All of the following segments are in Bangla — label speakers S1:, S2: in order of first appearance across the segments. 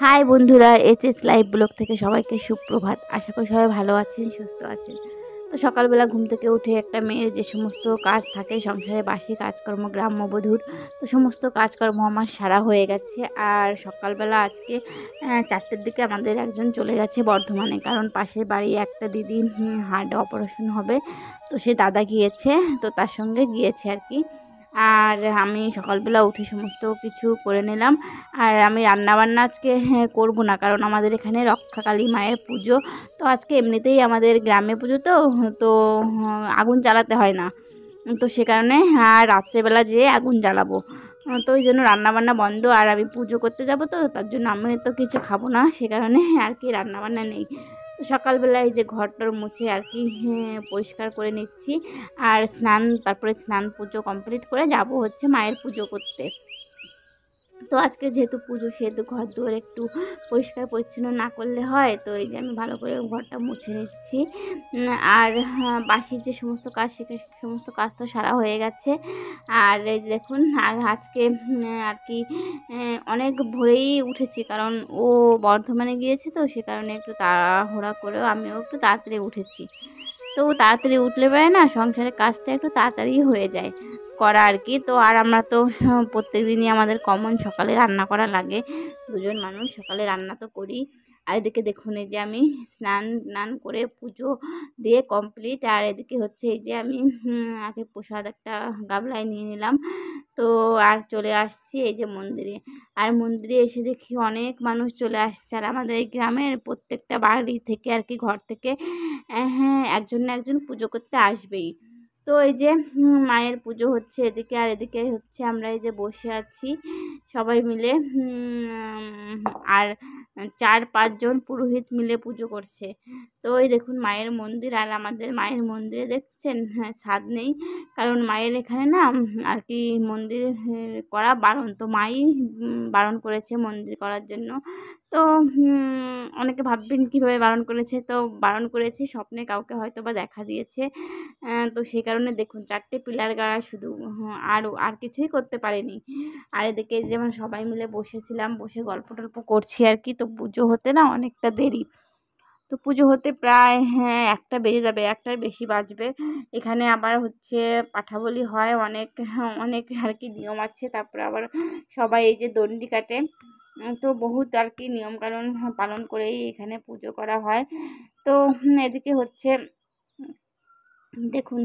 S1: হাই বন্ধুরা, এইচএস লাইভ ব্লগ থেকে সবাইকে সুপ্রভাত। আশা করি সবাই ভালো আছেন, সুস্থ আছেন। তো সকালবেলা ঘুম থেকে উঠে একটা মেয়ের যে সমস্ত কাজ থাকে সংসারে, বাসি কাজকর্ম, গ্রাম্যবধূর, তো সমস্ত কাজকর্ম আমার সারা হয়ে গেছে। আর সকালবেলা আজকে 4টের দিকে আমাদের একজন চলে গেছে বর্ধমানে, কারণ পাশের বাড়ি একটা দিদি হার্ট অপারেশন হবে, তো সে দাদা গিয়েছে, তো তার সঙ্গে গিয়েছে আর কি। আর আমি সকালবেলা উঠে সমস্ত কিছু করে নিলাম। আর আমি রান্নাবান্না আজকে করব না, কারণ আমাদের এখানে রক্ষাকালী মায়ের পুজো। তো আজকে এমনিতেই আমাদের গ্রামে পুজো, তো তো আগুন জ্বালাতে হয় না, তো সে কারণে আর রাত্রেবেলা যেয়ে আগুন জ্বালাবো। তো ওই জন্য রান্নাবান্না বন্ধ। আর আমি পুজো করতে যাব, তো তার জন্য আমি তো কিছু খাবো না, সে কারণে আর কি রান্নাবান্না নেই। তো সকালবেলা এই যে ঘরটর মুছে আর কি পরিষ্কার করে নিচ্ছি। আর তারপরে স্নান পুজো কমপ্লিট করে যাব হচ্ছে মায়ের পুজো করতে। তো আজকে যেহেতু পুজো, সেহেতু ঘর দুয়ার একটু পরিষ্কার পরিচ্ছন্ন না করলে হয়, তো এই যে আমি ভালো করে ঘরটা মুছে নিচ্ছি। আর বাসির যে সমস্ত কাজ, সমস্ত কাজ তো সারা হয়ে গেছে। আর এই যে দেখুন, আজকে আর কি অনেক ভোরেই উঠেছি, কারণ ও বর্ধমানে গিয়েছে, তো সে কারণে একটু তাড়াহুড়া করেও আমিও একটু তাড়াতাড়ি উঠেছি। তো তাড়াতাড়ি উঠলে পারে না, সংসারের কাজটা একটু তাড়াতাড়ি হয়ে যায় করা আর কি। তো আর আমরা তো প্রত্যেক দিনই আমাদের কমন সকালে রান্না করা লাগে, দুজন মানুষ সকালে রান্না তো করি। আর এদিকে দেখুন, এই যে আমি স্নান করে পুজো দিয়ে কমপ্লিট। আর এদিকে হচ্ছে এই যে আমি আগে প্রসাদ একটা গামলায় নিয়ে নিলাম, তো আর চলে আসছি এই যে মন্দিরে। আর মন্দিরে এসে দেখি অনেক মানুষ চলে আসছে, আর আমাদের এই গ্রামের প্রত্যেকটা বাড়ি থেকে আর কি, ঘর থেকে হ্যাঁ, একজন না একজন পুজো করতে আসবেই। তো এই যে মায়ের পুজো হচ্ছে এদিকে, আর এদিকে হচ্ছে আমরা এই যে বসে আছি সবাই মিলে। আর 4-5 জন পুরোহিত মিলে পুজো করছে। তো এই দেখুন মায়ের মন্দির, আর আমাদের মায়ের মন্দিরে দেখছেন ছাদ নেই, কারণ মায়ের এখানে না আর কি মন্দির করা বারণ, তো মাই বারণ করেছে মন্দির করার জন্য। তো অনেকে ভাববেন কীভাবে বারণ করেছে, তো বারণ করেছে স্বপ্নে কাউকে হয়তো বা দেখা দিয়েছে। তো সেই কারণে দেখুন 4টে পিলার গাড়া শুধু, আর কিছুই করতে পারেনি। আর এদিকে যেমন সবাই মিলে বসেছিলাম, বসে গল্প টল্প করছি আর কি। তো পুজো হতে না অনেকটা দেরি, তো পুজো হতে প্রায় 1টা বেজে যাবে, 1টার বেশি বাজবে। এখানে আবার হচ্ছে পাঠা বলি হয়, অনেক অনেক আর কি নিয়ম আছে। তারপরে আবার সবাই এই যে দণ্ডি কাটে, তো বহুত আর কি নিয়মকানুন পালন করেই এখানে পুজো করা হয়। তো এদিকে হচ্ছে দেখুন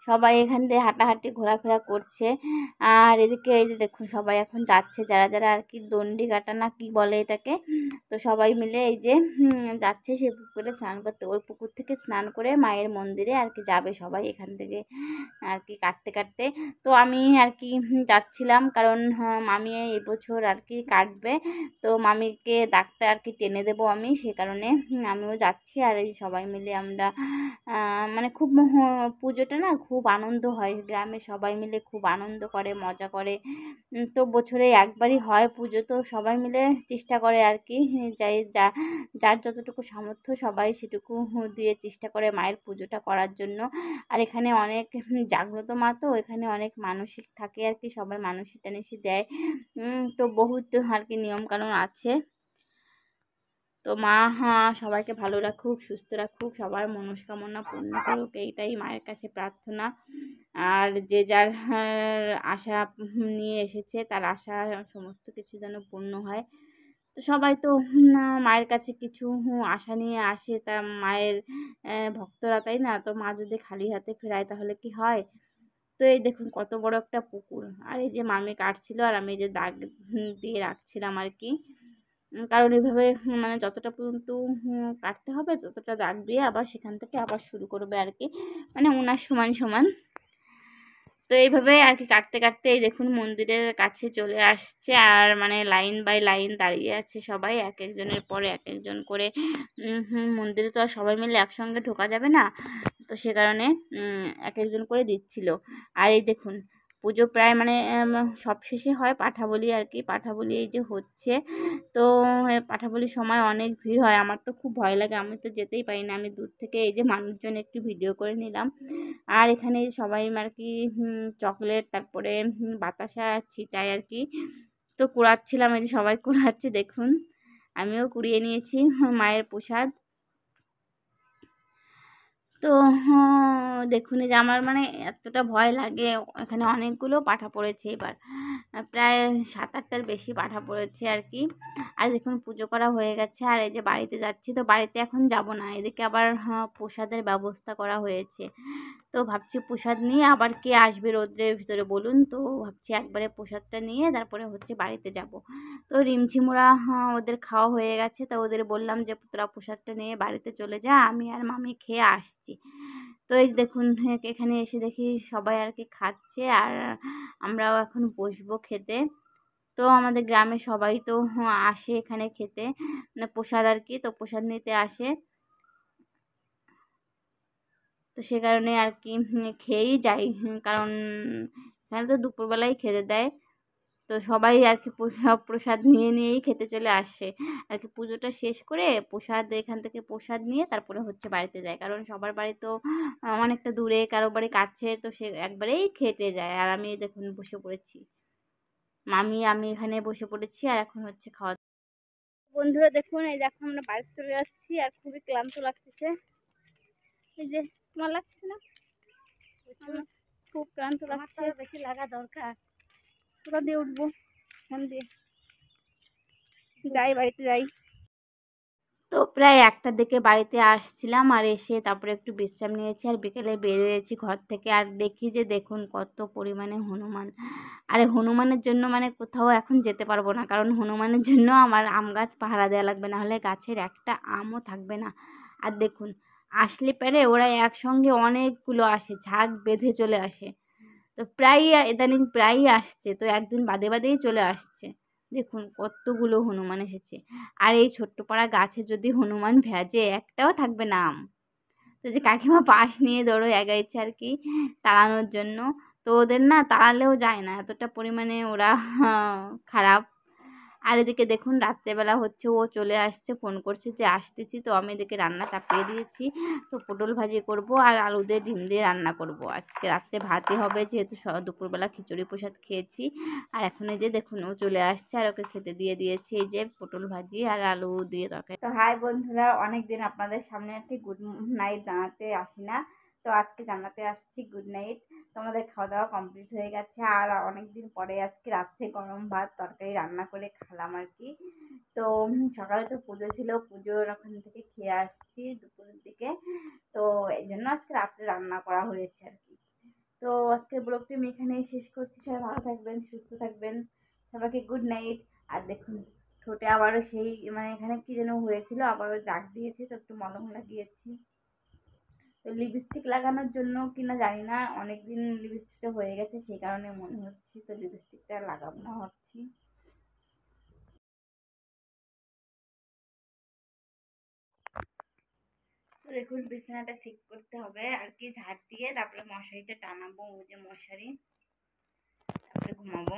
S1: সবাই এখান দিয়ে হাঁটাহাঁটি ঘোরাফেরা করছে। আর এদিকে এই যে দেখুন সবাই এখন যাচ্ছে, যারা যারা আর কি দণ্ডি কাটা না কি বলে এটাকে, তো সবাই মিলে এই যে যাচ্ছে সেই পুকুরে স্নান করতে। ওই পুকুর থেকে স্নান করে মায়ের মন্দিরে আর কি যাবে সবাই এখান থেকে আর কি কাটতে কাটতে। তো আমি আর কি যাচ্ছিলাম, কারণ মামি এবছর আর কি কাটবে, তো মামিকে দাগটা আর কি টেনে দেবো আমি, সে কারণে আমিও যাচ্ছি। আর এই সবাই মিলে আমরা মানে খুব পুজোটা না খুব আনন্দ হয়, গ্রামে সবাই মিলে খুব আনন্দ করে, মজা করে। তো বছরে একবারই হয় পুজো, তো সবাই মিলে চেষ্টা করে আর কি, যার যতটুকু সামর্থ্য সবাই সেটুকু দিয়ে চেষ্টা করে মায়ের পুজোটা করার জন্য। আর এখানে অনেক জাগ্রত মা, তো এখানে অনেক মানসিক থাকে আর কি, সবাই মানসিক টানসি দেয়। তো বহুত আর কি নিয়মকানুন আছে। তো মা সবাইকে ভালো রাখুক, সুস্থ রাখুক, সবার মনস্কামনা পূর্ণ করুক, এইটাই মায়ের কাছে প্রার্থনা। আর যে যার আশা নিয়ে এসেছে, তার আশা সমস্ত কিছু যেন পূর্ণ হয়। তো সবাই তো মায়ের কাছে কিছু আশা নিয়ে আসে, তা মায়ের ভক্তরা, তাই না? তো মা যদি খালি হাতে ফেরায় তাহলে কি হয়? তো এই দেখুন কত বড় একটা পুকুর, আর এই যে মামি কাটছিল, আর আমি এই যে দাগ দিয়ে রাখছিলাম আর কি। কারণ এভাবে মানে যতটা পর্যন্ত কাটতে হবে ততটা দাগ দিয়ে আবার সেখান থেকে আবার শুরু করবে আর কি, মানে ওনার সমান সমান। তো এইভাবে আর কি কাটতে কাটতে এই দেখুন মন্দিরের কাছে চলে আসছে, আর মানে লাইন বাই লাইন দাঁড়িয়ে আছে সবাই, এক একজনের পরে এক একজন করে। মন্দিরে তো আর সবাই মিলে একসঙ্গে ঢোকা যাবে না, তো সে কারণে এক একজন করে দিচ্ছিল। আর এই দেখুন পুজো প্রায় মানে সব শেষে হয় পাঠা বলি আর কি, পাঠা বলি এই যে হচ্ছে। তো পাঠা বলির সময় অনেক ভিড় হয়, আমার তো খুব ভয় লাগে, আমি তো যেতেই পারি না। আমি দূর থেকে এই যে মানুষজন একটু ভিডিও করে নিলাম। আর এখানে সবাই আর কি চকলেট, তারপরে বাতাসা ছিটায় আর কি। তো কুড়াচ্ছিলাম, এই যে সবাই কুড়াচ্ছে দেখুন, আমিও কুড়িয়ে নিয়েছি মায়ের প্রসাদ। তো দেখুন এই যে আমার মানে এতটা ভয় লাগে, এখানে অনেকগুলো পাঁঠা পড়েছে এবার, প্রায় 7-8টার বেশি পাঁঠা পড়েছে আর কি। আর দেখুন পুজো করা হয়ে গেছে, আর এই যে বাড়িতে যাচ্ছি, তো বাড়িতে এখন যাব না, এদিকে আবার প্রসাদের ব্যবস্থা করা হয়েছে। তো ভাবছি প্রসাদ নিয়ে আবার কে আসবে রোদ্রের ভিতরে বলুন, তো ভাবছি একবারে প্রসাদটা নিয়ে তারপরে হচ্ছে বাড়িতে যাব। তো রিমঝিমোরা ওদের খাওয়া হয়ে গেছে, তো ওদের বললাম যে তোরা প্রসাদটা নিয়ে বাড়িতে চলে যা, আমি আর মামি খেয়ে আসছি। তো এই দেখুন এখানে এসে দেখি সবাই আর কি খাচ্ছে, আর আমরাও এখন বসবো খেতে। তো আমাদের গ্রামে সবাই তো আসে এখানে খেতে, মানে প্রসাদ আর কি, তো প্রসাদ নিতে আসে। তো সে কারণে আর কি খেয়েই যাই, কারণ এখানে তো দুপুরবেলায় খেতে দেয়। তো সবাই আর কি প্রসাদ নিয়েই খেতে চলে আসে আর কি। পুজোটা শেষ করে প্রসাদ এখান থেকে প্রসাদ নিয়ে তারপরে হচ্ছে বাড়িতে যায়, কারণ সবার বাড়ি তো অনেকটা দূরে, কারো বাড়ি কাছে, তো সে একবারেই খেতে যায়। আর আমি দেখুন বসে পড়েছি, আমি এখানে বসে পড়েছি, আর এখন হচ্ছে খাওয়া। বন্ধুরা দেখুন এই যে এখন আমরা বাড়িতে চলে যাচ্ছি, আর খুবই ক্লান্ত লাগতেছে। এই যে তোমার লাগছে না? আমার খুব ক্লান্ত লাগছে, বেশি লাগা দরকার। কোথা দিয়ে উঠবো? এখান দিয়ে যাই, বাড়িতে যাই। তো প্রায় 1টার দিকে বাড়িতে আসছিলাম, আর এসে তারপরে একটু বিশ্রাম নিয়েছি, আর বিকেলে বেরিয়েছি ঘর থেকে, আর দেখি যে দেখুন কত পরিমাণে হনুমান। আরে হনুমানের জন্য মানে কোথাও এখন যেতে পারবো না, কারণ হনুমানের জন্য আমার আম গাছ পাহারা দেওয়া লাগবে, না হলে গাছের একটা আমও থাকবে না। আর দেখুন আসলে পেরে ওরা একসঙ্গে অনেকগুলো আসে, ঝাঁক বেঁধে চলে আসে। তো প্রায়ই ইদানিং প্রায়ই আসছে, তো একদিন বাদে বাদেই চলে আসছে। দেখুন কতগুলো হনুমান এসেছে, আর এই ছোট্ট পাড়া গাছে যদি হনুমান ভেজে একটাও থাকবে না আম। তো যে কাকিমা পাশ নিয়ে দৌড়ো এগাইছে আর কি তাড়ানোর জন্য। তো ওদের না তাড়ালেও যায় না, এতটা পরিমাণে ওরা খারাপ। আর এদিকে দেখুন রাত্রেবেলা হচ্ছে ও চলে আসছে, ফোন করছে যে আসতেছি, তো আমি এদিকে রান্না চাপিয়ে দিয়েছি। তো পটল ভাজি করব, আর আলু দিয়ে ডিম দিয়ে রান্না করব। আজকে রাত্রে ভাতই হবে, যেহেতু দুপুরবেলা খিচুড়ি প্রসাদ খেয়েছি। আর এখন এই যে দেখুন ও চলে আসছে, আর ওকে খেতে দিয়ে দিয়েছি এই যে পটল ভাজি আর আলু দিয়ে তরকারি। তো হাই বন্ধুরা, অনেকদিন আপনাদের সামনে একটি গুড নাইট জানাতে আসি না, তো আজকে জানাতে আসছি গুড নাইট। তো আমাদের খাওয়া দাওয়া কমপ্লিট হয়ে গেছে, আর অনেকদিন পরে আজকে রাত্রে গরম ভাত তরকারি রান্না করে খেলাম আর কি। তো সকালে তো পুজো ছিল, পুজোর ওখান থেকে খেয়ে আসছি দুপুরের দিকে, তো এই জন্য আজকে রাত্রে রান্না করা হয়েছে আর কি। তো আজকের ব্লগটি আমি এখানেই শেষ করছি, সবাই ভালো থাকবেন, সুস্থ থাকবেন, সবাইকে গুড নাইট। আর দেখুন ঠোঁটে আবারও সেই মানে এখানে কি যেন হয়েছিল, আবারও জাগ দিয়েছি, তো একটু মলম লাগিয়েছি। তো লিপস্টিক লাগানোর জন্য কিনা জানি না, অনেকদিন লিপস্টিকটা হয়ে গেছে, সেই কারণে মনে হচ্ছে তো লিপস্টিকটা লাগাবো না ভাবছি। তো দেখুন বিছানাটা ঠিক করতে হবে আর কি, ঝাড় দিয়ে তারপরে মশারিটা টানাবো, ওই যে মশারি, তারপরে ঘুমাবো।